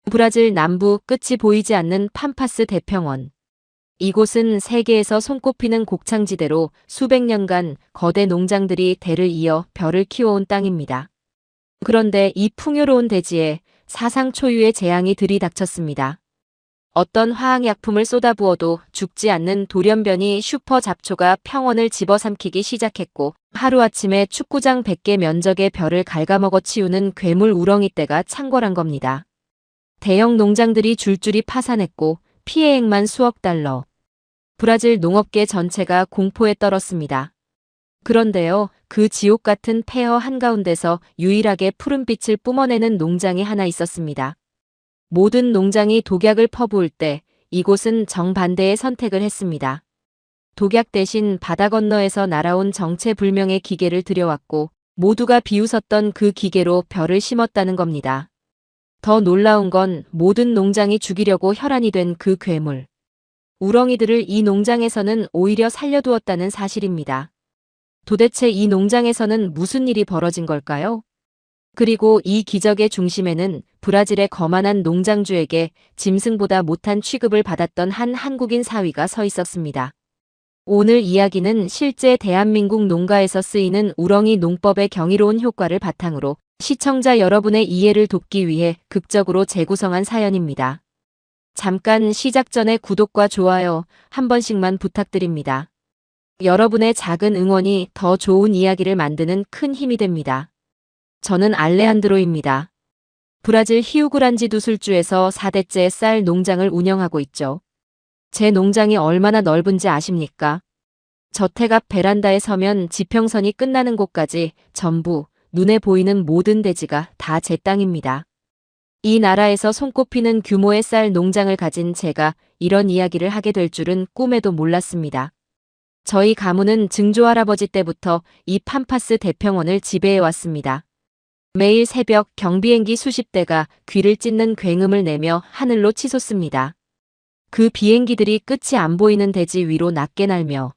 브라질 남부 끝이 보이지 않는 팜파스 대평원. 이곳은 세계에서 손꼽히는 곡창지대로 수백 년간 거대 농장들이 대를 이어 벼를 키워온 땅입니다. 그런데 이 풍요로운 대지에 사상 초유의 재앙이 들이닥쳤습니다. 어떤 화학약품을 쏟아부어도 죽지 않는 돌연변이 슈퍼 잡초가 평원을 집어삼키기 시작했고, 하루아침에 축구장 100개 면적의 벼를 갉아먹어 치우는 괴물 우렁이 떼가 창궐한 겁니다. 대형 농장들이 줄줄이 파산했고 피해액만 수억 달러. 브라질 농업계 전체가 공포에 떨었습니다. 그런데요, 그 지옥 같은 폐허 한가운데서 유일하게 푸른빛을 뿜어내는 농장이 하나 있었습니다. 모든 농장이 독약을 퍼부을 때 이곳은 정반대의 선택을 했습니다. 독약 대신 바다 건너에서 날아온 정체불명의 기계를 들여왔고, 모두가 비웃었던 그 기계로 벼를 심었다는 겁니다. 더 놀라운 건 모든 농장이 죽이려고 혈안이 된 그 괴물. 우렁이들을 이 농장에서는 오히려 살려두었다는 사실입니다. 도대체 이 농장에서는 무슨 일이 벌어진 걸까요? 그리고 이 기적의 중심에는 브라질의 거만한 농장주에게 짐승보다 못한 취급을 받았던 한 한국인 사위가 서 있었습니다. 오늘 이야기는 실제 대한민국 농가에서 쓰이는 우렁이 농법의 경이로운 효과를 바탕으로 시청자 여러분의 이해를 돕기 위해 극적으로 재구성한 사연입니다. 잠깐 시작 전에 구독과 좋아요 한 번씩만 부탁드립니다. 여러분의 작은 응원이 더 좋은 이야기를 만드는 큰 힘이 됩니다. 저는 알레한드로입니다. 브라질 히우그란지 두술주에서 4대째 쌀 농장을 운영하고 있죠. 제 농장이 얼마나 넓은지 아십니까? 저택 앞 베란다에 서면 지평선이 끝나는 곳까지 전부 눈에 보이는 모든 대지가 다 제 땅입니다. 이 나라에서 손꼽히는 규모의 쌀 농장을 가진 제가 이런 이야기를 하게 될 줄은 꿈에도 몰랐습니다. 저희 가문은 증조할아버지 때부터 이 팜파스 대평원을 지배해 왔습니다. 매일 새벽 경비행기 수십 대가 귀를 찢는 굉음을 내며 하늘로 치솟습니다. 그 비행기들이 끝이 안 보이는 대지 위로 낮게 날며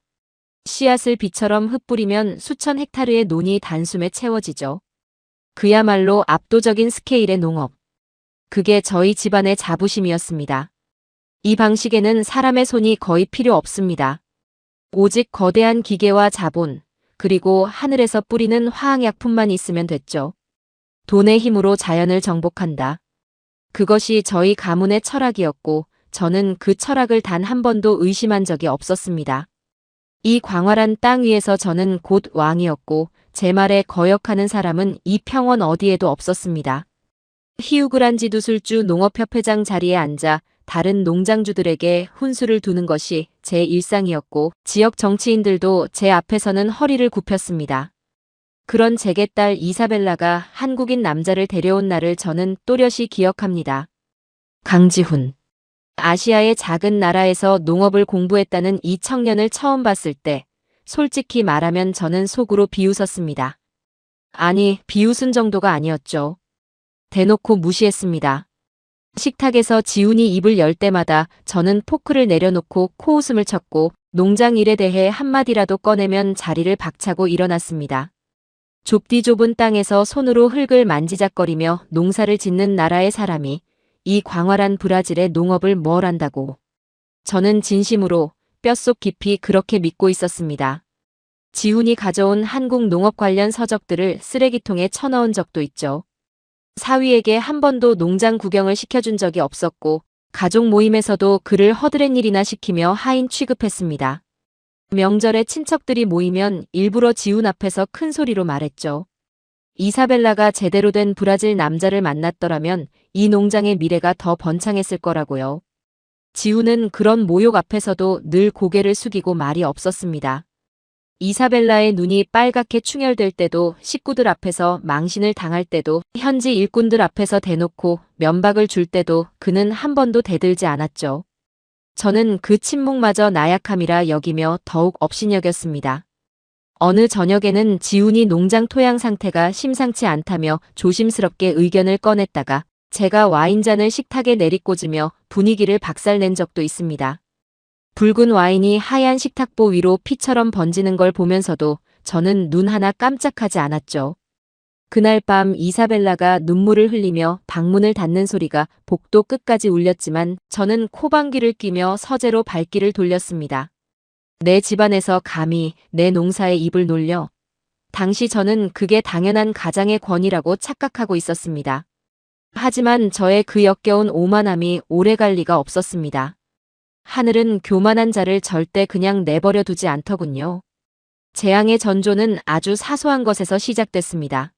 씨앗을 비처럼 흩뿌리면 수천 헥타르의 논이 단숨에 채워지죠. 그야말로 압도적인 스케일의 농업. 그게 저희 집안의 자부심이었습니다. 이 방식에는 사람의 손이 거의 필요 없습니다. 오직 거대한 기계와 자본, 그리고 하늘에서 뿌리는 화학약품만 있으면 됐죠. 돈의 힘으로 자연을 정복한다. 그것이 저희 가문의 철학이었고, 저는 그 철학을 단 한 번도 의심한 적이 없었습니다. 이 광활한 땅 위에서 저는 곧 왕이었고, 제 말에 거역하는 사람은 이 평원 어디에도 없었습니다. 히우그란지 두술주 농업협회장 자리에 앉아 다른 농장주들에게 훈수를 두는 것이 제 일상이었고, 지역 정치인들도 제 앞에서는 허리를 굽혔습니다. 그런 제게 딸 이사벨라가 한국인 남자를 데려온 날을 저는 또렷이 기억합니다. 강지훈. 아시아의 작은 나라에서 농업을 공부했다는 이 청년을 처음 봤을 때 솔직히 말하면 저는 속으로 비웃었습니다. 아니, 비웃은 정도가 아니었죠. 대놓고 무시했습니다. 식탁에서 지훈이 입을 열 때마다 저는 포크를 내려놓고 코웃음을 쳤고, 농장 일에 대해 한마디라도 꺼내면 자리를 박차고 일어났습니다. 좁디 좁은 땅에서 손으로 흙을 만지작거리며 농사를 짓는 나라의 사람이 이 광활한 브라질의 농업을 뭘 안다고. 저는 진심으로 뼛속 깊이 그렇게 믿고 있었습니다. 지훈이 가져온 한국 농업 관련 서적들을 쓰레기통에 쳐넣은 적도 있죠. 사위에게 한 번도 농장 구경을 시켜준 적이 없었고, 가족 모임에서도 그를 허드렛 일이나 시키며 하인 취급했습니다. 명절에 친척들이 모이면 일부러 지훈 앞에서 큰 소리로 말했죠. 이사벨라가 제대로 된 브라질 남자를 만났더라면 이 농장의 미래가 더 번창했을 거라고요. 지훈은 그런 모욕 앞에서도 늘 고개를 숙이고 말이 없었습니다. 이사벨라의 눈이 빨갛게 충혈될 때도, 식구들 앞에서 망신을 당할 때도, 현지 일꾼들 앞에서 대놓고 면박을 줄 때도 그는 한 번도 대들지 않았죠. 저는 그 침묵마저 나약함이라 여기며 더욱 업신여겼습니다. 어느 저녁에는 지훈이 농장 토양 상태가 심상치 않다며 조심스럽게 의견을 꺼냈다가 제가 와인잔을 식탁에 내리꽂으며 분위기를 박살낸 적도 있습니다. 붉은 와인이 하얀 식탁보 위로 피처럼 번지는 걸 보면서도 저는 눈 하나 깜짝하지 않았죠. 그날 밤 이사벨라가 눈물을 흘리며 방문을 닫는 소리가 복도 끝까지 울렸지만 저는 코방귀를 뀌며 서재로 발길을 돌렸습니다. 내 집안에서 감히 내 농사에 입을 놀려. 당시 저는 그게 당연한 가장의 권위라고 착각하고 있었습니다. 하지만 저의 그 역겨운 오만함이 오래갈 리가 없었습니다. 하늘은 교만한 자를 절대 그냥 내버려 두지 않더군요. 재앙의 전조는 아주 사소한 것에서 시작됐습니다.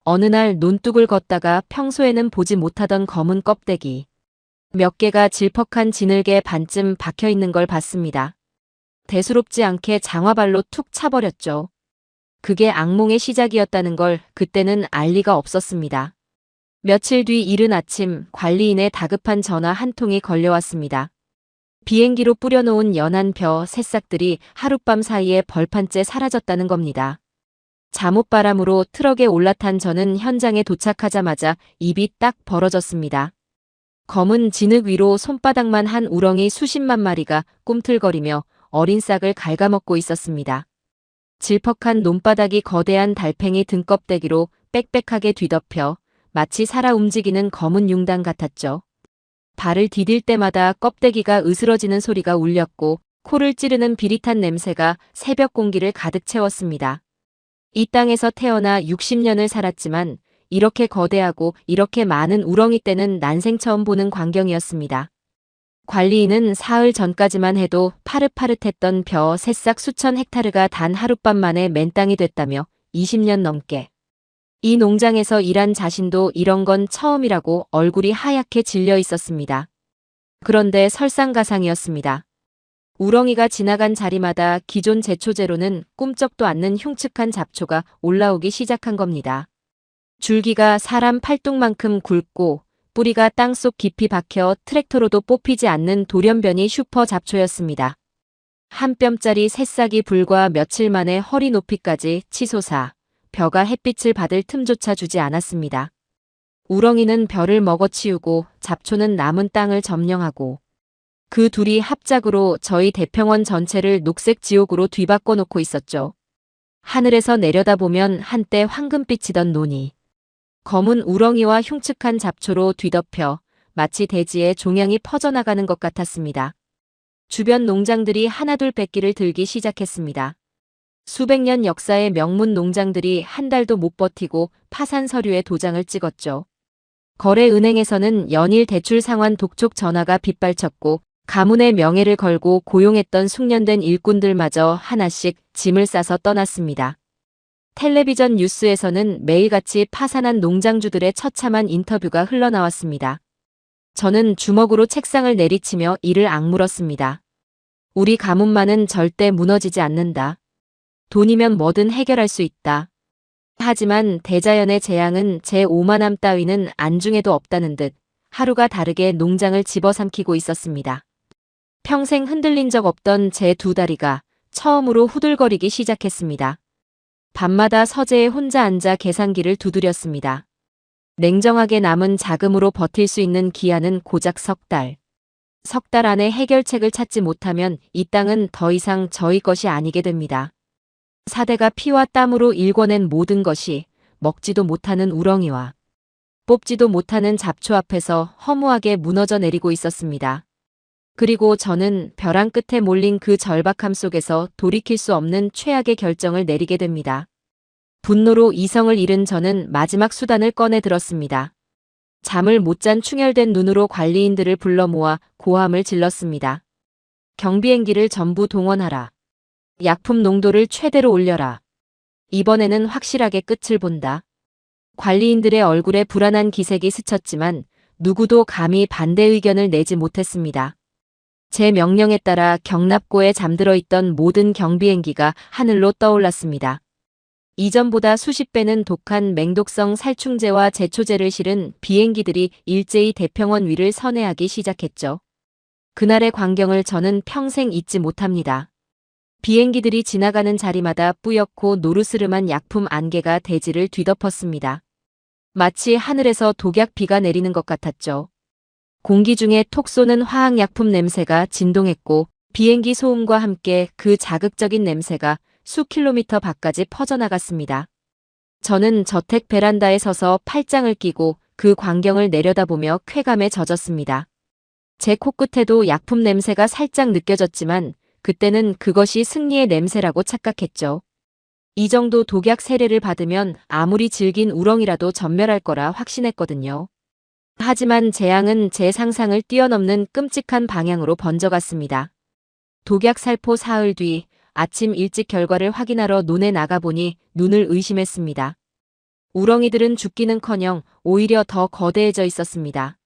어느 날 논둑을 걷다가 평소에는 보지 못하던 검은 껍데기. 몇 개가 질퍽한 지늘개 반쯤 박혀 있는 걸 봤습니다. 대수롭지 않게 장화발로 툭 차버렸죠. 그게 악몽의 시작이었다는 걸 그때는 알 리가 없었습니다. 며칠 뒤 이른 아침 관리인의 다급한 전화 한 통이 걸려왔습니다. 비행기로 뿌려놓은 연한 벼 새싹들이 하룻밤 사이에 벌판째 사라졌다는 겁니다. 잠옷바람으로 트럭에 올라탄 저는 현장에 도착하자마자 입이 딱 벌어졌습니다. 검은 진흙 위로 손바닥만 한 우렁이 수십만 마리가 꿈틀거리며 어린 싹을 갉아먹고 있었습니다. 질퍽한 논바닥이 거대한 달팽이 등껍데기로 빽빽하게 뒤덮여 마치 살아 움직이는 검은 융단 같았죠. 발을 디딜 때마다 껍데기가 으스러지는 소리가 울렸고 코를 찌르는 비릿한 냄새가 새벽 공기를 가득 채웠습니다. 이 땅에서 태어나 60년을 살았지만 이렇게 거대하고 이렇게 많은 우렁이 떼는 난생 처음 보는 광경이었습니다. 관리인은 사흘 전까지만 해도 파릇파릇했던 벼 새싹 수천 헥타르가 단 하룻밤 만에 맨땅이 됐다며 20년 넘게 이 농장에서 일한 자신도 이런 건 처음이라고 얼굴이 하얗게 질려 있었습니다. 그런데 설상가상이었습니다. 우렁이가 지나간 자리마다 기존 제초제로는 꿈쩍도 않는 흉측한 잡초가 올라오기 시작한 겁니다. 줄기가 사람 팔뚝만큼 굵고 뿌리가 땅속 깊이 박혀 트랙터로도 뽑히지 않는 돌연변이 슈퍼 잡초였습니다. 한 뼘짜리 새싹이 불과 며칠 만에 허리 높이까지 치솟아 벼가 햇빛을 받을 틈조차 주지 않았습니다. 우렁이는 벼를 먹어치우고 잡초는 남은 땅을 점령하고 그 둘이 합작으로 저희 대평원 전체를 녹색 지옥으로 뒤바꿔 놓고 있었죠. 하늘에서 내려다보면 한때 황금빛이던 논이 검은 우렁이와 흉측한 잡초로 뒤덮여 마치 대지에 종양이 퍼져나가는 것 같았습니다. 주변 농장들이 하나둘 뺏기를 들기 시작했습니다. 수백 년 역사의 명문 농장들이 한 달도 못 버티고 파산 서류에 도장을 찍었죠. 거래은행에서는 연일 대출 상환 독촉 전화가 빗발쳤고 가문의 명예를 걸고 고용했던 숙련된 일꾼들마저 하나씩 짐을 싸서 떠났습니다. 텔레비전 뉴스에서는 매일같이 파산한 농장주들의 처참한 인터뷰가 흘러나왔습니다. 저는 주먹으로 책상을 내리치며 이를 악물었습니다. 우리 가문만은 절대 무너지지 않는다. 돈이면 뭐든 해결할 수 있다. 하지만 대자연의 재앙은 제 오만함 따위는 안중에도 없다는 듯 하루가 다르게 농장을 집어삼키고 있었습니다. 평생 흔들린 적 없던 제 두 다리가 처음으로 후들거리기 시작했습니다. 밤마다 서재에 혼자 앉아 계산기를 두드렸습니다. 냉정하게 남은 자금으로 버틸 수 있는 기한은 고작 석 달. 석 달 안에 해결책을 찾지 못하면 이 땅은 더 이상 저희 것이 아니게 됩니다. 사대가 피와 땀으로 일궈낸 모든 것이 먹지도 못하는 우렁이와 뽑지도 못하는 잡초 앞에서 허무하게 무너져 내리고 있었습니다. 그리고 저는 벼랑 끝에 몰린 그 절박함 속에서 돌이킬 수 없는 최악의 결정을 내리게 됩니다. 분노로 이성을 잃은 저는 마지막 수단을 꺼내 들었습니다. 잠을 못 잔 충혈된 눈으로 관리인들을 불러 모아 고함을 질렀습니다. 경비행기를 전부 동원하라. 약품 농도를 최대로 올려라. 이번에는 확실하게 끝을 본다. 관리인들의 얼굴에 불안한 기색이 스쳤지만 누구도 감히 반대 의견을 내지 못했습니다. 제 명령에 따라 경납고에 잠들어 있던 모든 경비행기가 하늘로 떠올랐습니다. 이전보다 수십 배는 독한 맹독성 살충제와 제초제를 실은 비행기들이 일제히 대평원 위를 선회하기 시작했죠. 그날의 광경을 저는 평생 잊지 못합니다. 비행기들이 지나가는 자리마다 뿌옇고 노르스름한 약품 안개가 대지를 뒤덮었습니다. 마치 하늘에서 독약비가 내리는 것 같았죠. 공기 중에 톡 쏘는 화학약품 냄새가 진동했고 비행기 소음과 함께 그 자극적인 냄새가 수 킬로미터 밖까지 퍼져나갔습니다. 저는 저택 베란다에 서서 팔짱을 끼고 그 광경을 내려다보며 쾌감에 젖었습니다. 제 코끝에도 약품 냄새가 살짝 느껴졌지만 그때는 그것이 승리의 냄새라고 착각했죠. 이 정도 독약 세례를 받으면 아무리 질긴 우렁이라도 전멸할 거라 확신했거든요. 하지만 재앙은 제 상상을 뛰어넘는 끔찍한 방향으로 번져갔습니다. 독약 살포 사흘 뒤 아침 일찍 결과를 확인하러 논에 나가보니 눈을 의심했습니다. 우렁이들은 죽기는커녕 오히려 더 거대해져 있었습니다.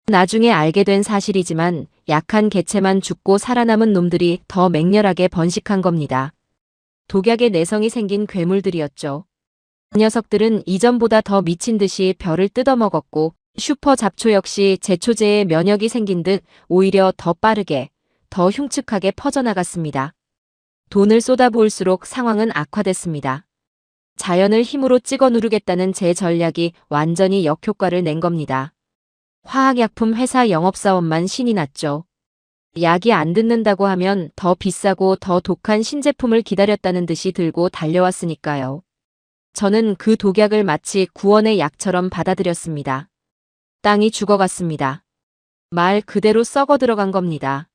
나중에 알게 된 사실이지만 약한 개체만 죽고 살아남은 놈들이 더 맹렬하게 번식한 겁니다. 독약에 내성이 생긴 괴물들이었죠. 그 녀석들은 이전보다 더 미친 듯이 벼를 뜯어먹었고 슈퍼 잡초 역시 제초제에 면역이 생긴 듯 오히려 더 빠르게, 더 흉측하게 퍼져나갔습니다. 돈을 쏟아부을수록 상황은 악화됐습니다. 자연을 힘으로 찍어 누르겠다는 제 전략이 완전히 역효과를 낸 겁니다. 화학약품 회사 영업사원만 신이 났죠. 약이 안 듣는다고 하면 더 비싸고 더 독한 신제품을 기다렸다는 듯이 들고 달려왔으니까요. 저는 그 독약을 마치 구원의 약처럼 받아들였습니다. 땅이 죽어갔습니다. 말 그대로 썩어 들어간 겁니다.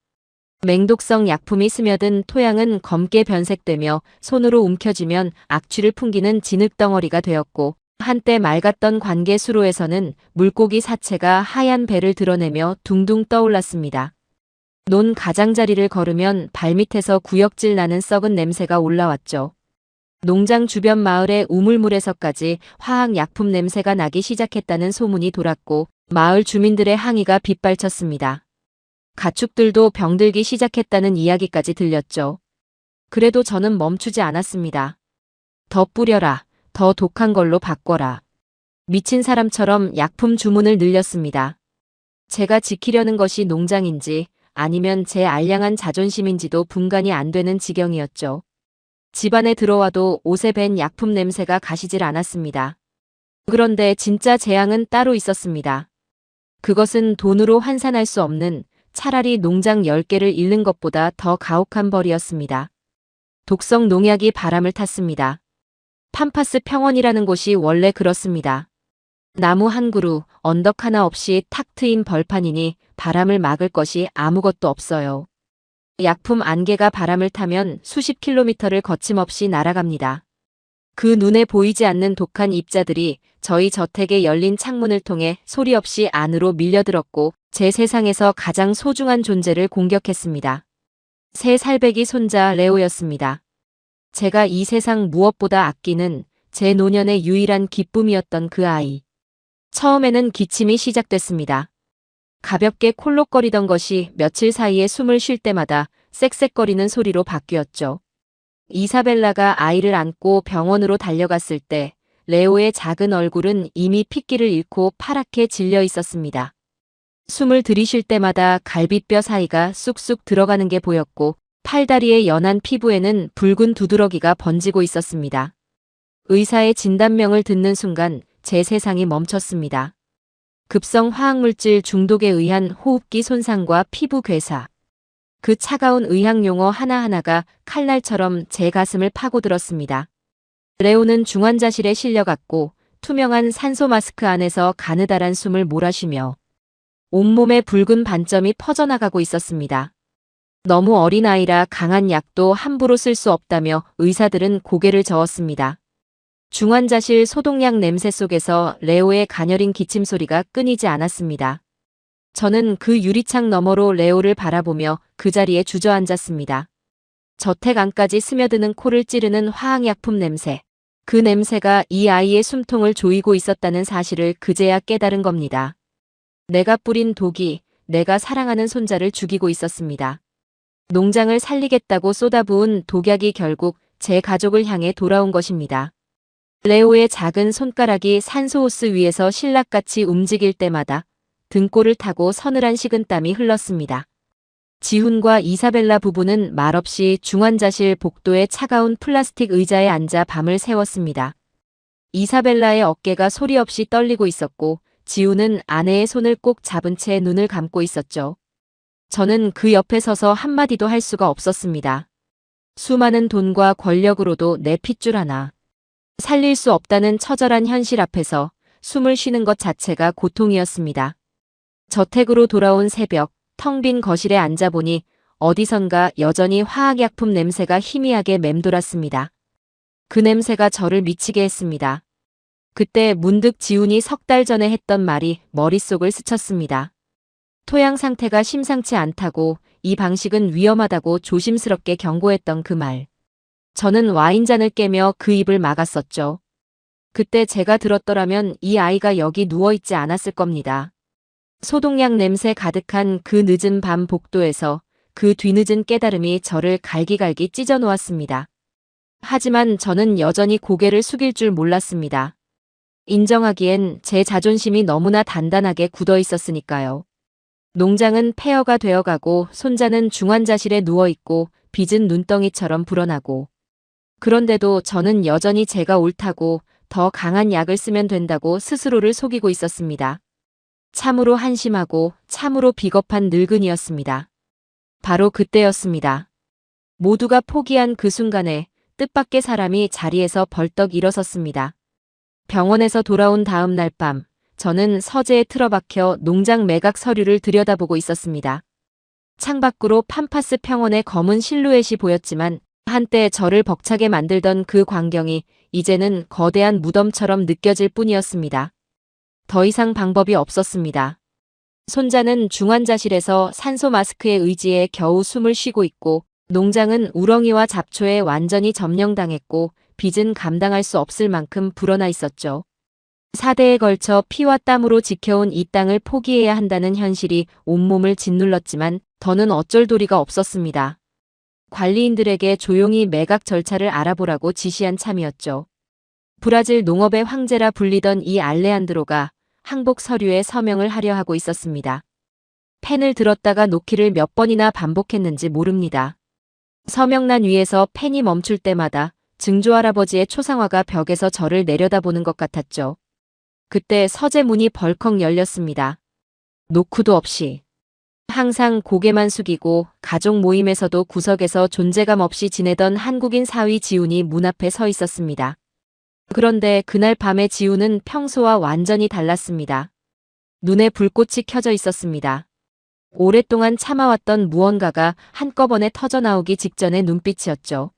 맹독성 약품이 스며든 토양은 검게 변색되며 손으로 움켜쥐면 악취를 풍기는 진흙덩어리가 되었고 한때 맑았던 관계 수로에서는 물고기 사체가 하얀 배를 드러내며 둥둥 떠올랐습니다. 논 가장자리를 걸으면 발밑에서 구역질 나는 썩은 냄새가 올라왔죠. 농장 주변 마을의 우물물에서까지 화학약품 냄새가 나기 시작했다는 소문이 돌았고 마을 주민들의 항의가 빗발쳤습니다. 가축들도 병들기 시작했다는 이야기까지 들렸죠. 그래도 저는 멈추지 않았습니다. 더 뿌려라. 더 독한 걸로 바꿔라. 미친 사람처럼 약품 주문을 늘렸습니다. 제가 지키려는 것이 농장인지 아니면 제 알량한 자존심인지도 분간이 안 되는 지경이었죠. 집안에 들어와도 옷에 밴 약품 냄새가 가시질 않았습니다. 그런데 진짜 재앙은 따로 있었습니다. 그것은 돈으로 환산할 수 없는 차라리 농장 10개를 잃는 것보다 더 가혹한 벌이었습니다. 독성 농약이 바람을 탔습니다. 팜파스 평원이라는 곳이 원래 그렇습니다. 나무 한 그루, 언덕 하나 없이 탁 트인 벌판이니 바람을 막을 것이 아무것도 없어요. 약품 안개가 바람을 타면 수십 킬로미터를 거침없이 날아갑니다. 그 눈에 보이지 않는 독한 입자들이 저희 저택의 열린 창문을 통해 소리 없이 안으로 밀려들었고 제 세상에서 가장 소중한 존재를 공격했습니다. 새 살배기 손자 레오였습니다. 제가 이 세상 무엇보다 아끼는 제 노년의 유일한 기쁨이었던 그 아이. 처음에는 기침이 시작됐습니다. 가볍게 콜록거리던 것이 며칠 사이에 숨을 쉴 때마다 쌕쌕거리는 소리로 바뀌었죠. 이사벨라가 아이를 안고 병원으로 달려갔을 때 레오의 작은 얼굴은 이미 핏기를 잃고 파랗게 질려 있었습니다. 숨을 들이쉴 때마다 갈비뼈 사이가 쑥쑥 들어가는 게 보였고 팔다리의 연한 피부에는 붉은 두드러기가 번지고 있었습니다. 의사의 진단명을 듣는 순간 제 세상이 멈췄습니다. 급성 화학물질 중독에 의한 호흡기 손상과 피부 괴사. 그 차가운 의학 용어 하나하나가 칼날처럼 제 가슴을 파고들었습니다. 레오는 중환자실에 실려갔고 투명한 산소 마스크 안에서 가느다란 숨을 몰아쉬며 온몸에 붉은 반점이 퍼져나가고 있었습니다. 너무 어린아이라 강한 약도 함부로 쓸 수 없다며 의사들은 고개를 저었습니다. 중환자실 소독약 냄새 속에서 레오의 가녀린 기침 소리가 끊이지 않았습니다. 저는 그 유리창 너머로 레오를 바라보며 그 자리에 주저앉았습니다. 저택 안까지 스며드는 코를 찌르는 화학약품 냄새. 그 냄새가 이 아이의 숨통을 조이고 있었다는 사실을 그제야 깨달은 겁니다. 내가 뿌린 독이 내가 사랑하는 손자를 죽이고 있었습니다. 농장을 살리겠다고 쏟아부은 독약이 결국 제 가족을 향해 돌아온 것입니다. 레오의 작은 손가락이 산소호스 위에서 신락같이 움직일 때마다 등골을 타고 서늘한 식은땀이 흘렀습니다. 지훈과 이사벨라 부부는 말없이 중환자실 복도의 차가운 플라스틱 의자에 앉아 밤을 새웠습니다. 이사벨라의 어깨가 소리 없이 떨리고 있었고 지훈은 아내의 손을 꼭 잡은 채 눈을 감고 있었죠. 저는 그 옆에 서서 한마디도 할 수가 없었습니다. 수많은 돈과 권력으로도 내 핏줄 하나. 살릴 수 없다는 처절한 현실 앞에서 숨을 쉬는 것 자체가 고통이었습니다. 저택으로 돌아온 새벽, 텅 빈 거실에 앉아보니 어디선가 여전히 화학약품 냄새가 희미하게 맴돌았습니다. 그 냄새가 저를 미치게 했습니다. 그때 문득 지훈이 석 달 전에 했던 말이 머릿속을 스쳤습니다. 토양 상태가 심상치 않다고, 이 방식은 위험하다고 조심스럽게 경고했던 그 말. 저는 와인잔을 깨며 그 입을 막았었죠. 그때 제가 들었더라면 이 아이가 여기 누워있지 않았을 겁니다. 소독약 냄새 가득한 그 늦은 밤 복도에서 그 뒤늦은 깨달음이 저를 갈기갈기 찢어 놓았습니다. 하지만 저는 여전히 고개를 숙일 줄 몰랐습니다. 인정하기엔 제 자존심이 너무나 단단하게 굳어 있었으니까요. 농장은 폐허가 되어가고 손자는 중환자실에 누워있고 빚은 눈덩이처럼 불어나고, 그런데도 저는 여전히 제가 옳다고, 더 강한 약을 쓰면 된다고 스스로를 속이고 있었습니다. 참으로 한심하고 참으로 비겁한 늙은이였습니다. 바로 그때였습니다. 모두가 포기한 그 순간에 뜻밖의 사람이 자리에서 벌떡 일어섰습니다. 병원에서 돌아온 다음 날 밤, 저는 서재에 틀어박혀 농장 매각 서류를 들여다보고 있었습니다. 창밖으로 팜파스 평원의 검은 실루엣이 보였지만 한때 저를 벅차게 만들던 그 광경이 이제는 거대한 무덤처럼 느껴질 뿐이었습니다. 더 이상 방법이 없었습니다. 손자는 중환자실에서 산소 마스크에 의지해 겨우 숨을 쉬고 있고, 농장은 우렁이와 잡초에 완전히 점령당했고 빚은 감당할 수 없을 만큼 불어나 있었죠. 4대에 걸쳐 피와 땀으로 지켜온 이 땅을 포기해야 한다는 현실이 온몸을 짓눌렀지만 더는 어쩔 도리가 없었습니다. 관리인들에게 조용히 매각 절차를 알아보라고 지시한 참이었죠. 브라질 농업의 황제라 불리던 이 알레한드로가 항복 서류에 서명을 하려 하고 있었습니다. 펜을 들었다가 놓기를 몇 번이나 반복했는지 모릅니다. 서명란 위에서 펜이 멈출 때마다 증조할아버지의 초상화가 벽에서 저를 내려다보는 것 같았죠. 그때 서재 문이 벌컥 열렸습니다. 노크도 없이. 항상 고개만 숙이고 가족 모임에서도 구석에서 존재감 없이 지내던 한국인 사위 지훈이 문 앞에 서 있었습니다. 그런데 그날 밤의 지훈은 평소와 완전히 달랐습니다. 눈에 불꽃이 켜져 있었습니다. 오랫동안 참아왔던 무언가가 한꺼번에 터져나오기 직전의 눈빛이었죠.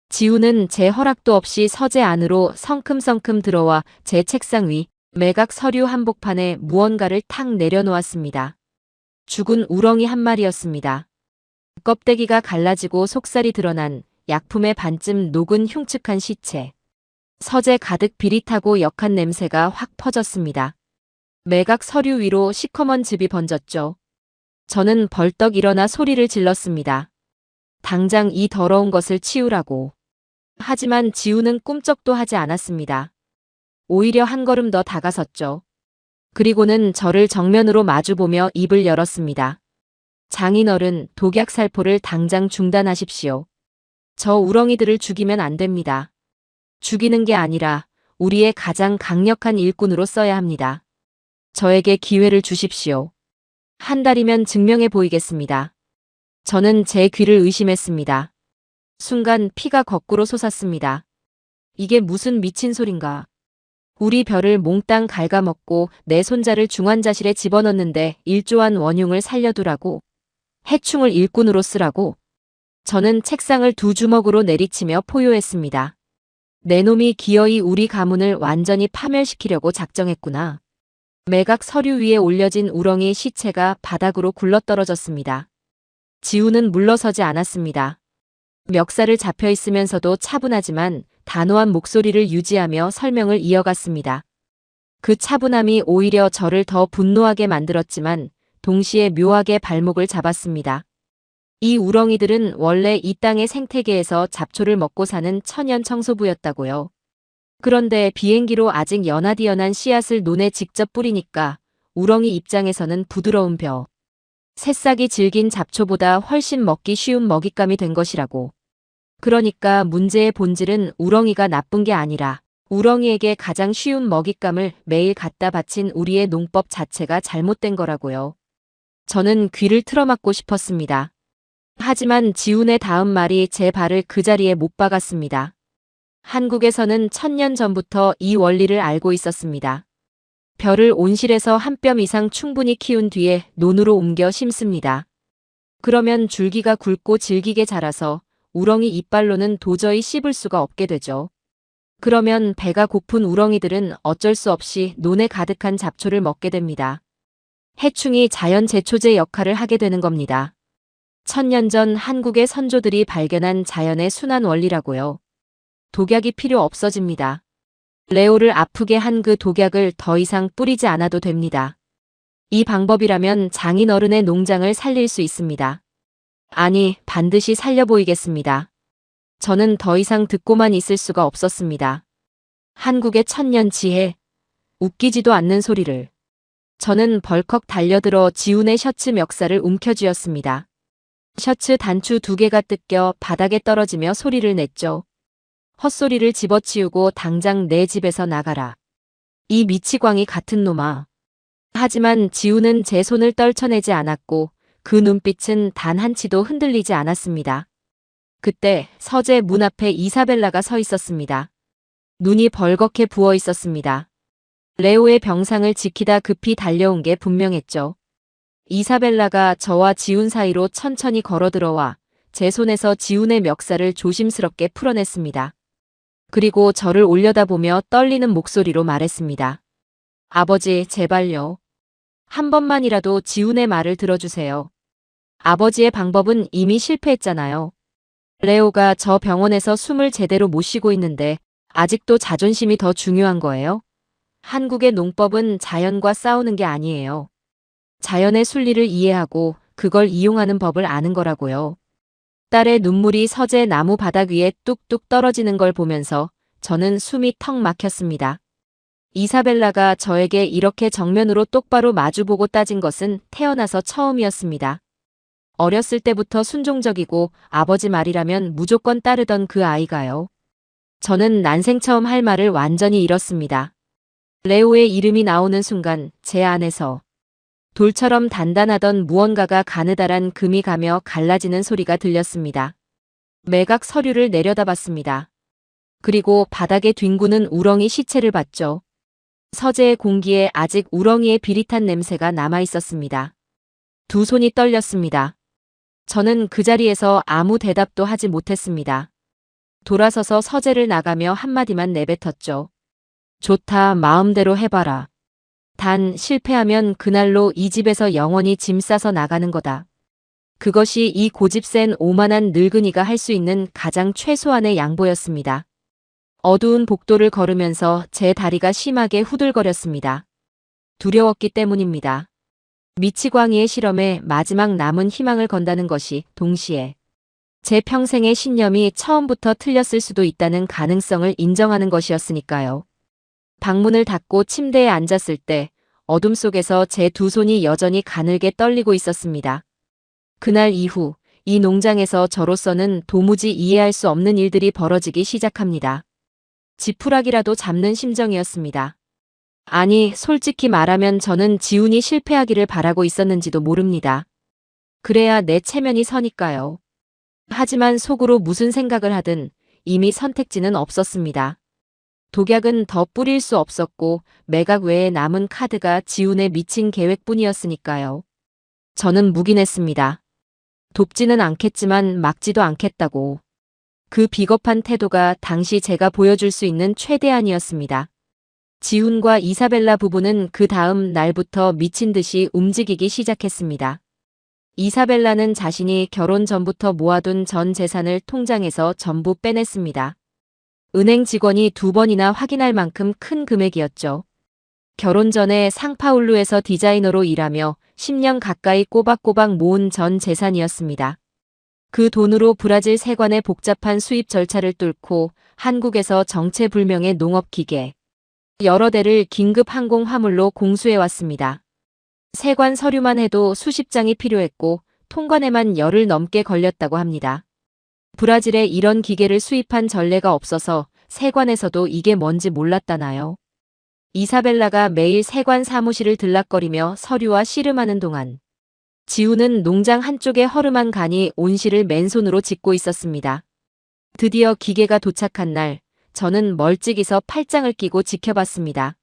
지훈은 제 허락도 없이 서재 안으로 성큼성큼 들어와 제 책상 위 매각 서류 한복판에 무언가를 탁 내려놓았습니다. 죽은 우렁이 한 마리였습니다. 껍데기가 갈라지고 속살이 드러난 약품의 반쯤 녹은 흉측한 시체. 서재 가득 비릿하고 역한 냄새가 확 퍼졌습니다. 매각 서류 위로 시커먼 즙이 번졌죠. 저는 벌떡 일어나 소리를 질렀습니다. 당장 이 더러운 것을 치우라고. 하지만 지훈은 꿈쩍도 하지 않았습니다. 오히려 한 걸음 더 다가섰죠. 그리고는 저를 정면으로 마주보며 입을 열었습니다. 장인어른, 독약살포를 당장 중단하십시오. 저 우렁이들을 죽이면 안 됩니다. 죽이는 게 아니라 우리의 가장 강력한 일꾼으로 써야 합니다. 저에게 기회를 주십시오. 한 달이면 증명해 보이겠습니다. 저는 제 귀를 의심했습니다. 순간 피가 거꾸로 솟았습니다. 이게 무슨 미친 소린가. 우리 별을 몽땅 갉아먹고 내 손자를 중환자실에 집어넣는데 일조한 원흉을 살려두라고. 해충을 일꾼으로 쓰라고. 저는 책상을 두 주먹으로 내리치며 포효했습니다. 내 놈이 기어이 우리 가문을 완전히 파멸시키려고 작정했구나. 매각 서류 위에 올려진 우렁이 시체가 바닥으로 굴러떨어졌습니다. 지훈은 물러서지 않았습니다. 멱살을 잡혀 있으면서도 차분하지만 단호한 목소리를 유지하며 설명을 이어갔습니다. 그 차분함이 오히려 저를 더 분노하게 만들었지만 동시에 묘하게 발목을 잡았습니다. 이 우렁이들은 원래 이 땅의 생태계에서 잡초를 먹고 사는 천연 청소부였다고요. 그런데 비행기로 아직 연하디연한 씨앗을 논에 직접 뿌리니까 우렁이 입장에서는 부드러운 벼. 새싹이 질긴 잡초보다 훨씬 먹기 쉬운 먹잇감이 된 것이라고. 그러니까 문제의 본질은 우렁이가 나쁜 게 아니라 우렁이에게 가장 쉬운 먹잇감을 매일 갖다 바친 우리의 농법 자체가 잘못된 거라고요. 저는 귀를 틀어막고 싶었습니다. 하지만 지훈의 다음 말이 제 발을 그 자리에 못 박았습니다. 한국에서는 1000년 전부터 이 원리를 알고 있었습니다. 벼를 온실에서 한 뼘 이상 충분히 키운 뒤에 논으로 옮겨 심습니다. 그러면 줄기가 굵고 질기게 자라서 우렁이 이빨로는 도저히 씹을 수가 없게 되죠. 그러면 배가 고픈 우렁이들은 어쩔 수 없이 논에 가득한 잡초를 먹게 됩니다. 해충이 자연 제초제 역할을 하게 되는 겁니다. 1000년 전 한국의 선조들이 발견한 자연의 순환 원리라고요. 독약이 필요 없어집니다. 레오를 아프게 한 그 독약을 더 이상 뿌리지 않아도 됩니다. 이 방법이라면 장인어른의 농장을 살릴 수 있습니다. 아니, 반드시 살려 보이겠습니다. 저는 더 이상 듣고만 있을 수가 없었습니다. 한국의 1000년 지혜, 웃기지도 않는 소리를. 저는 벌컥 달려들어 지훈의 셔츠 멱살을 움켜쥐었습니다. 셔츠 단추 2개가 뜯겨 바닥에 떨어지며 소리를 냈죠. 헛소리를 집어치우고 당장 내 집에서 나가라. 이 미치광이 같은 놈아. 하지만 지훈은 제 손을 떨쳐내지 않았고 그 눈빛은 단 한치도 흔들리지 않았습니다. 그때 서재 문 앞에 이사벨라가 서 있었습니다. 눈이 벌겋게 부어 있었습니다. 레오의 병상을 지키다 급히 달려온 게 분명했죠. 이사벨라가 저와 지훈 사이로 천천히 걸어 들어와 제 손에서 지훈의 멱살을 조심스럽게 풀어냈습니다. 그리고 저를 올려다보며 떨리는 목소리로 말했습니다. 아버지, 제발요. 한 번만이라도 지훈의 말을 들어주세요. 아버지의 방법은 이미 실패했잖아요. 레오가 저 병원에서 숨을 제대로 못 쉬고 있는데 아직도 자존심이 더 중요한 거예요? 한국의 농법은 자연과 싸우는 게 아니에요. 자연의 순리를 이해하고 그걸 이용하는 법을 아는 거라고요. 딸의 눈물이 서재 나무 바닥 위에 뚝뚝 떨어지는 걸 보면서 저는 숨이 턱 막혔습니다. 이사벨라가 저에게 이렇게 정면으로 똑바로 마주보고 따진 것은 태어나서 처음이었습니다. 어렸을 때부터 순종적이고 아버지 말이라면 무조건 따르던 그 아이가요. 저는 난생 처음 할 말을 완전히 잃었습니다. 레오의 이름이 나오는 순간 제 안에서 돌처럼 단단하던 무언가가 가느다란 금이 가며 갈라지는 소리가 들렸습니다. 매각 서류를 내려다봤습니다. 그리고 바닥에 뒹구는 우렁이 시체를 봤죠. 서재의 공기에 아직 우렁이의 비릿한 냄새가 남아 있었습니다. 두 손이 떨렸습니다. 저는 그 자리에서 아무 대답도 하지 못했습니다. 돌아서서 서재를 나가며 한마디만 내뱉었죠. 좋다, 마음대로 해봐라. 단 실패하면 그날로 이 집에서 영원히 짐 싸서 나가는 거다. 그것이 이 고집센 오만한 늙은이가 할 수 있는 가장 최소한의 양보였습니다. 어두운 복도를 걸으면서 제 다리가 심하게 후들거렸습니다. 두려웠기 때문입니다. 미치광이의 실험에 마지막 남은 희망을 건다는 것이 동시에 제 평생의 신념이 처음부터 틀렸을 수도 있다는 가능성을 인정하는 것이었으니까요. 방문을 닫고 침대에 앉았을 때 어둠 속에서 제 두 손이 여전히 가늘게 떨리고 있었습니다. 그날 이후 이 농장에서 저로서는 도무지 이해할 수 없는 일들이 벌어지기 시작합니다. 지푸라기라도 잡는 심정이었습니다. 아니, 솔직히 말하면 저는 지훈이 실패하기를 바라고 있었는지도 모릅니다. 그래야 내 체면이 서니까요. 하지만 속으로 무슨 생각을 하든 이미 선택지는 없었습니다. 독약은 더 뿌릴 수 없었고 매각 외에 남은 카드가 지훈의 미친 계획뿐이었으니까요. 저는 묵인했습니다. 돕지는 않겠지만 막지도 않겠다고. 그 비겁한 태도가 당시 제가 보여줄 수 있는 최대한이었습니다. 지훈과 이사벨라 부부는 그 다음 날부터 미친 듯이 움직이기 시작했습니다. 이사벨라는 자신이 결혼 전부터 모아둔 전 재산을 통장에서 전부 빼냈습니다. 은행 직원이 2번이나 확인할 만큼 큰 금액이었죠. 결혼 전에 상파울루에서 디자이너로 일하며 10년 가까이 꼬박꼬박 모은 전 재산이었습니다. 그 돈으로 브라질 세관의 복잡한 수입 절차를 뚫고 한국에서 정체불명의 농업기계 여러 대를 긴급 항공 화물로 공수해왔습니다. 세관 서류만 해도 수십 장이 필요했고 통관에만 열흘 넘게 걸렸다고 합니다. 브라질에 이런 기계를 수입한 전례가 없어서 세관에서도 이게 뭔지 몰랐다나요. 이사벨라가 매일 세관 사무실을 들락거리며 서류와 씨름하는 동안 지훈은 농장 한쪽에 허름한 간이 온실을 맨손으로 짚고 있었습니다. 드디어 기계가 도착한 날, 저는 멀찍이서 팔짱을 끼고 지켜봤습니다.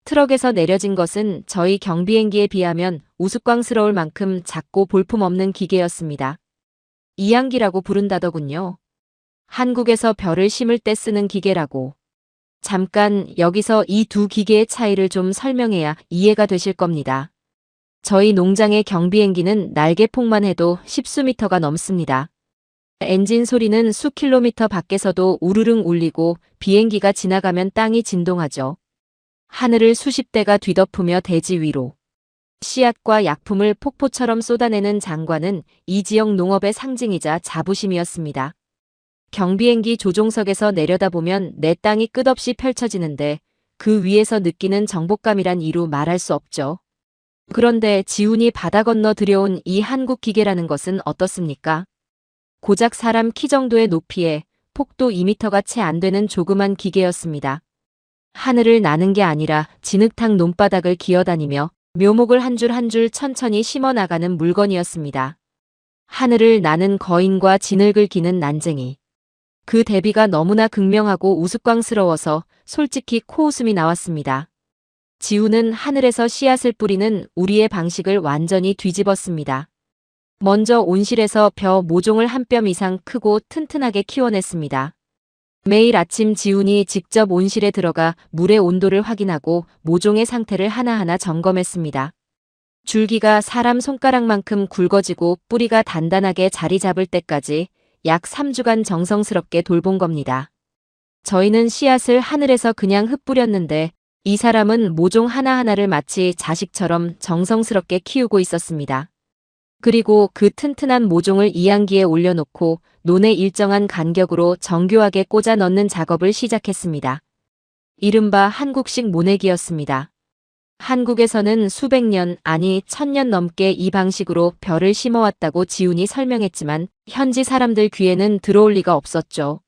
트럭에서 내려진 것은 저희 경비행기에 비하면 우스꽝스러울 만큼 작고 볼품없는 기계였습니다. 이항기라고 부른다더군요. 한국에서 별을 심을 때 쓰는 기계라고. 잠깐 여기서 이 두 기계의 차이를 좀 설명해야 이해가 되실 겁니다. 저희 농장의 경비행기는 날개폭만 해도 십수미터가 넘습니다. 엔진 소리는 수킬로미터 밖에서도 우르릉 울리고 비행기가 지나가면 땅이 진동하죠. 하늘을 수십 대가 뒤덮으며 대지 위로 씨앗과 약품을 폭포처럼 쏟아내는 장관은 이 지역 농업의 상징이자 자부심이었습니다. 경비행기 조종석에서 내려다보면 내 땅이 끝없이 펼쳐지는데 그 위에서 느끼는 정복감이란 이루 말할 수 없죠. 그런데 지운이 바다 건너 들여온 이 한국 기계라는 것은 어떻습니까? 고작 사람 키 정도의 높이에 폭도 2미터가 채 안 되는 조그만 기계였습니다. 하늘을 나는 게 아니라 진흙탕 논바닥을 기어다니며 묘목을 한 줄 한 줄 천천히 심어 나가는 물건이었습니다. 하늘을 나는 거인과 진흙을 기는 난쟁이. 그 대비가 너무나 극명하고 우스꽝스러워서 솔직히 코웃음이 나왔습니다. 지우는 하늘에서 씨앗을 뿌리는 우리의 방식을 완전히 뒤집었습니다. 먼저 온실에서 벼 모종을 한 뼘 이상 크고 튼튼하게 키워냈습니다. 매일 아침 지훈이 직접 온실에 들어가 물의 온도를 확인하고 모종의 상태를 하나하나 점검했습니다. 줄기가 사람 손가락만큼 굵어지고 뿌리가 단단하게 자리 잡을 때까지 약 3주간 정성스럽게 돌본 겁니다. 저희는 씨앗을 하늘에서 그냥 흩뿌렸는데 이 사람은 모종 하나하나를 마치 자식처럼 정성스럽게 키우고 있었습니다. 그리고 그 튼튼한 모종을 이항기에 올려놓고 논에 일정한 간격으로 정교하게 꽂아 넣는 작업을 시작했습니다. 이른바 한국식 모내기였습니다. 한국에서는 수백 년, 아니 1000년 넘게 이 방식으로 벼를 심어왔다고 지훈이 설명했지만 현지 사람들 귀에는 들어올 리가 없었죠.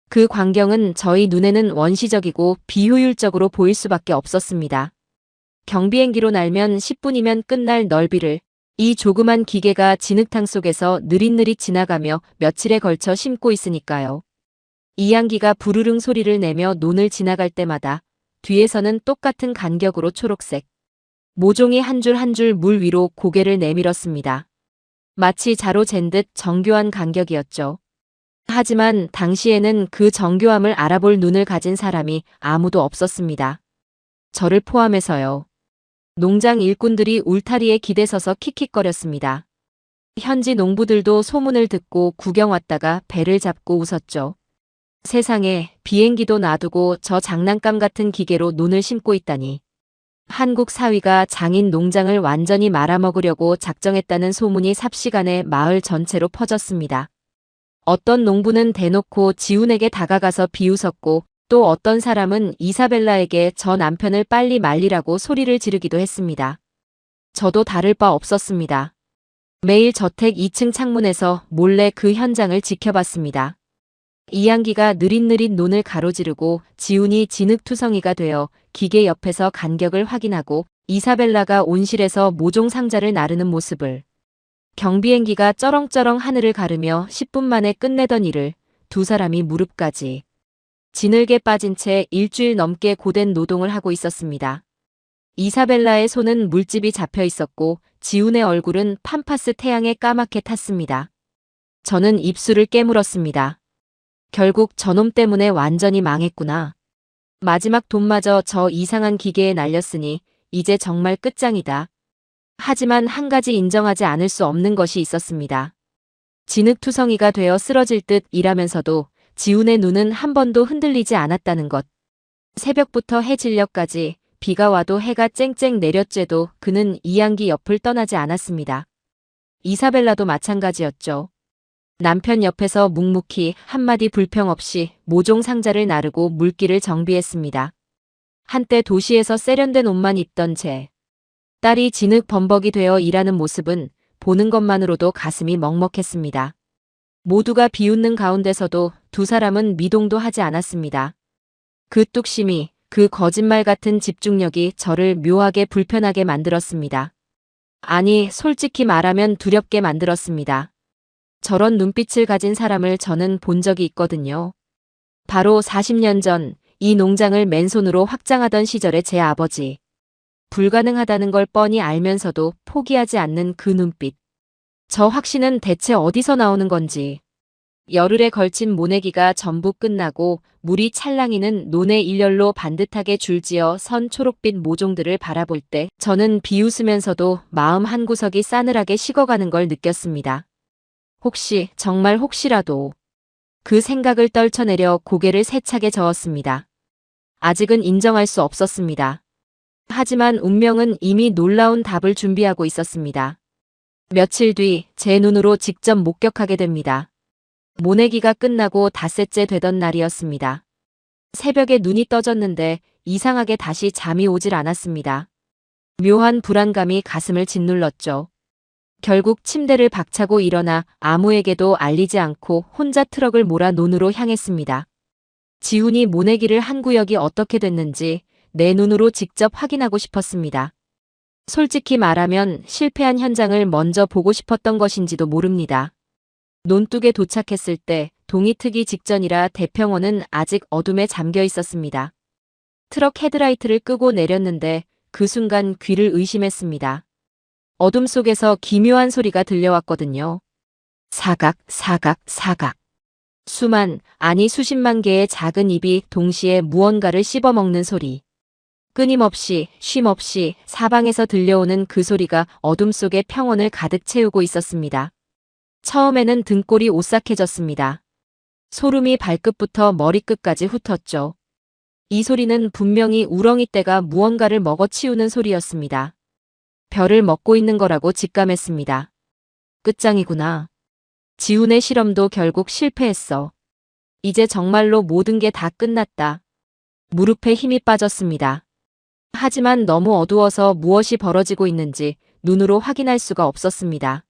그 광경은 저희 눈에는 원시적이고 비효율적으로 보일 수밖에 없었습니다. 경비행기로 날면 10분이면 끝날 넓이를 이 조그만 기계가 진흙탕 속에서 느릿느릿 지나가며 며칠에 걸쳐 심고 있으니까요. 이항기가 부르릉 소리를 내며 논을 지나갈 때마다 뒤에서는 똑같은 간격으로 초록색 모종이 한 줄 한 줄 물 위로 고개를 내밀었습니다. 마치 자로 잰 듯 정교한 간격이었죠. 하지만 당시에는 그 정교함을 알아볼 눈을 가진 사람이 아무도 없었습니다. 저를 포함해서요. 농장 일꾼들이 울타리에 기대서서 킥킥거렸습니다. 현지 농부들도 소문을 듣고 구경 왔다가 배를 잡고 웃었죠. 세상에 비행기도 놔두고 저 장난감 같은 기계로 논을 심고 있다니. 한국 사위가 장인 농장을 완전히 말아먹으려고 작정했다는 소문이 삽시간에 마을 전체로 퍼졌습니다. 어떤 농부는 대놓고 지훈에게 다가가서 비웃었고 또 어떤 사람은 이사벨라에게 저 남편을 빨리 말리라고 소리를 지르기도 했습니다. 저도 다를 바 없었습니다. 매일 저택 2층 창문에서 몰래 그 현장을 지켜봤습니다. 이항기가 느릿느릿 논을 가로지르고 지훈이 진흙투성이가 되어 기계 옆에서 간격을 확인하고 이사벨라가 온실에서 모종 상자를 나르는 모습을 경비행기가 쩌렁쩌렁 하늘을 가르며 10분 만에 끝내던 일을 두 사람이 무릎까지 진흙에 빠진 채 일주일 넘게 고된 노동을 하고 있었습니다. 이사벨라의 손은 물집이 잡혀 있었고 지훈의 얼굴은 팜파스 태양에 까맣게 탔습니다. 저는 입술을 깨물었습니다. 결국 저놈 때문에 완전히 망했구나. 마지막 돈마저 저 이상한 기계에 날렸으니 이제 정말 끝장이다. 하지만 한 가지 인정하지 않을 수 없는 것이 있었습니다. 진흙투성이가 되어 쓰러질 듯 일하면서도 지훈의 눈은 한 번도 흔들리지 않았다는 것. 새벽부터 해 질녘까지 비가 와도 해가 쨍쨍 내렸죄도 그는 이항기 옆을 떠나지 않았습니다. 이사벨라도 마찬가지였죠. 남편 옆에서 묵묵히 한마디 불평 없이 모종 상자를 나르고 물기를 정비했습니다. 한때 도시에서 세련된 옷만 입던 제 딸이 진흙 범벅이 되어 일하는 모습은 보는 것만으로도 가슴이 먹먹했습니다. 모두가 비웃는 가운데서도 두 사람은 미동도 하지 않았습니다. 그 뚝심이, 그 거짓말 같은 집중력이 저를 묘하게 불편하게 만들었습니다. 아니, 솔직히 말하면 두렵게 만들었습니다. 저런 눈빛을 가진 사람을 저는 본 적이 있거든요. 바로 40년 전 이 농장을 맨손으로 확장하던 시절의 제 아버지. 불가능하다는 걸 뻔히 알면서도 포기하지 않는 그 눈빛. 저 확신은 대체 어디서 나오는 건지. 열흘에 걸친 모내기가 전부 끝나고 물이 찰랑이는 논의 일렬로 반듯하게 줄지어 선 초록빛 모종들을 바라볼 때 저는 비웃으면서도 마음 한구석이 싸늘하게 식어가는 걸 느꼈습니다. 혹시, 정말 혹시라도. 그 생각을 떨쳐내려 고개를 세차게 저었습니다. 아직은 인정할 수 없었습니다. 하지만 운명은 이미 놀라운 답을 준비하고 있었습니다. 며칠 뒤 제 눈으로 직접 목격하게 됩니다. 모내기가 끝나고 닷새째 되던 날이었습니다. 새벽에 눈이 떠졌는데 이상하게 다시 잠이 오질 않았습니다. 묘한 불안감이 가슴을 짓눌렀죠. 결국 침대를 박차고 일어나 아무에게도 알리지 않고 혼자 트럭을 몰아 논으로 향했습니다. 지훈이 모내기를 한 구역이 어떻게 됐는지 내 눈으로 직접 확인하고 싶었습니다. 솔직히 말하면 실패한 현장을 먼저 보고 싶었던 것인지도 모릅니다. 논둑에 도착했을 때 동이 트기 직전이라 대평원은 아직 어둠에 잠겨 있었습니다. 트럭 헤드라이트를 끄고 내렸는데 그 순간 귀를 의심했습니다. 어둠 속에서 기묘한 소리가 들려왔거든요. 사각, 사각, 사각. 아니 수십만 개의 작은 입이 동시에 무언가를 씹어먹는 소리. 끊임없이, 쉼없이 사방에서 들려오는 그 소리가 어둠 속의 평원을 가득 채우고 있었습니다. 처음에는 등골이 오싹해졌습니다. 소름이 발끝부터 머리끝까지 훑었죠. 이 소리는 분명히 우렁이 떼가 무언가를 먹어치우는 소리였습니다. 벼를 먹고 있는 거라고 직감했습니다. 끝장이구나. 지훈의 실험도 결국 실패했어. 이제 정말로 모든 게 다 끝났다. 무릎에 힘이 빠졌습니다. 하지만 너무 어두워서 무엇이 벌어지고 있는지 눈으로 확인할 수가 없었습니다.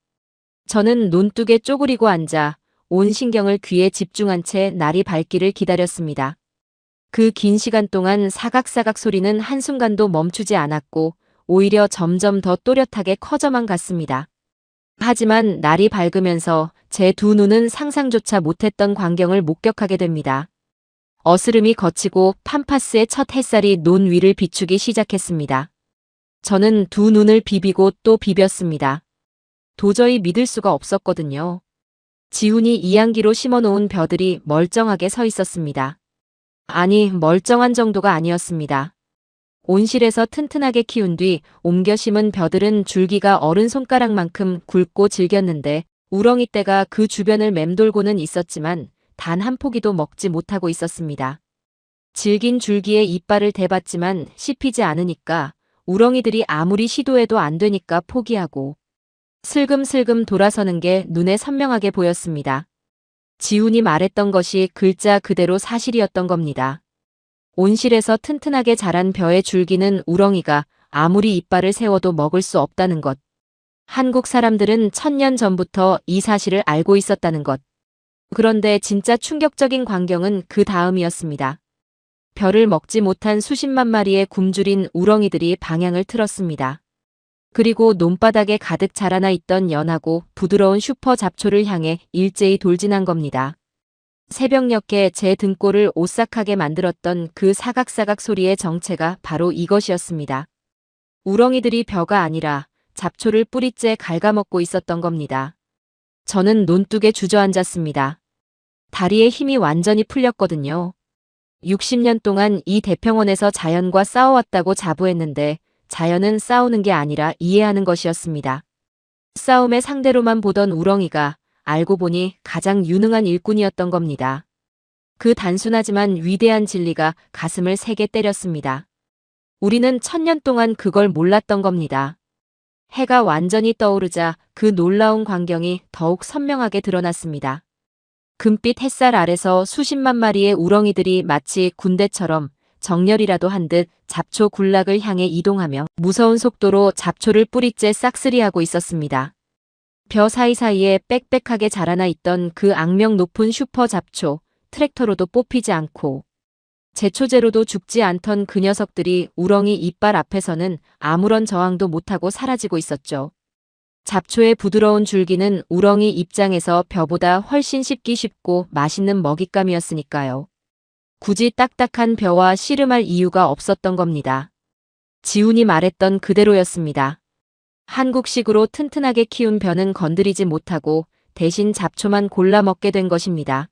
저는 논둑에 쪼그리고 앉아 온 신경을 귀에 집중한 채 날이 밝기를 기다렸습니다. 그 긴 시간 동안 사각사각 소리는 한순간도 멈추지 않았고 오히려 점점 더 또렷하게 커져만 갔습니다. 하지만 날이 밝으면서 제 두 눈은 상상조차 못했던 광경을 목격하게 됩니다. 어스름이 걷히고 팜파스의 첫 햇살이 논 위를 비추기 시작했습니다. 저는 두 눈을 비비고 또 비볐습니다. 도저히 믿을 수가 없었거든요. 지훈이 이양기로 심어놓은 벼들이 멀쩡하게 서 있었습니다. 아니, 멀쩡한 정도가 아니었습니다. 온실에서 튼튼하게 키운 뒤 옮겨 심은 벼들은 줄기가 어른 손가락만큼 굵고 질겼는데 우렁이 떼가 그 주변을 맴돌고는 있었지만 단 한 포기도 먹지 못하고 있었습니다. 질긴 줄기에 이빨을 대봤지만 씹히지 않으니까 우렁이들이 아무리 시도해도 안 되니까 포기하고 슬금슬금 돌아서는 게 눈에 선명하게 보였습니다. 지훈이 말했던 것이 글자 그대로 사실이었던 겁니다. 온실에서 튼튼하게 자란 벼의 줄기는 우렁이가 아무리 이빨을 세워도 먹을 수 없다는 것. 한국 사람들은 1000년 전부터 이 사실을 알고 있었다는 것. 그런데 진짜 충격적인 광경은 그 다음이었습니다. 벼를 먹지 못한 수십만 마리의 굶주린 우렁이들이 방향을 틀었습니다. 그리고 논바닥에 가득 자라나 있던 연하고 부드러운 슈퍼 잡초를 향해 일제히 돌진한 겁니다. 새벽녘에 제 등골을 오싹하게 만들었던 그 사각사각 소리의 정체가 바로 이것이었습니다. 우렁이들이 벼가 아니라 잡초를 뿌리째 갉아먹고 있었던 겁니다. 저는 논둑에 주저앉았습니다. 다리에 힘이 완전히 풀렸거든요. 60년 동안 이 대평원에서 자연과 싸워왔다고 자부했는데 자연은 싸우는 게 아니라 이해하는 것이었습니다. 싸움의 상대로만 보던 우렁이가 알고 보니 가장 유능한 일꾼이었던 겁니다. 그 단순하지만 위대한 진리가 가슴을 세게 때렸습니다. 우리는 1000년 동안 그걸 몰랐던 겁니다. 해가 완전히 떠오르자 그 놀라운 광경이 더욱 선명하게 드러났습니다. 금빛 햇살 아래서 수십만 마리의 우렁이들이 마치 군대처럼 정렬이라도 한 듯 잡초 군락을 향해 이동하며 무서운 속도로 잡초를 뿌리째 싹쓸이하고 있었습니다. 벼 사이사이에 빽빽하게 자라나 있던 그 악명 높은 슈퍼 잡초, 트랙터로도 뽑히지 않고 제초제로도 죽지 않던 그 녀석들이 우렁이 이빨 앞에서는 아무런 저항도 못하고 사라지고 있었죠. 잡초의 부드러운 줄기는 우렁이 입장에서 벼보다 훨씬 씹기 쉽고 맛있는 먹잇감이었으니까요. 굳이 딱딱한 벼와 씨름할 이유가 없었던 겁니다. 지훈이 말했던 그대로였습니다. 한국식으로 튼튼하게 키운 벼는 건드리지 못하고 대신 잡초만 골라 먹게 된 것입니다.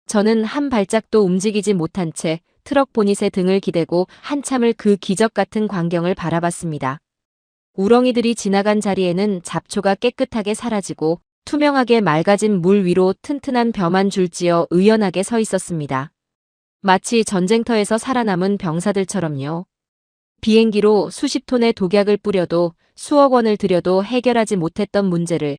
저는 한 발짝도 움직이지 못한 채 트럭 보닛에 등을 기대고 한참을 그 기적 같은 광경을 바라봤습니다. 우렁이들이 지나간 자리에는 잡초가 깨끗하게 사라지고 투명하게 맑아진 물 위로 튼튼한 벼만 줄지어 의연하게 서 있었습니다. 마치 전쟁터에서 살아남은 병사들처럼요. 비행기로 수십 톤의 독약을 뿌려도 수억 원을 들여도 해결하지 못했던 문제를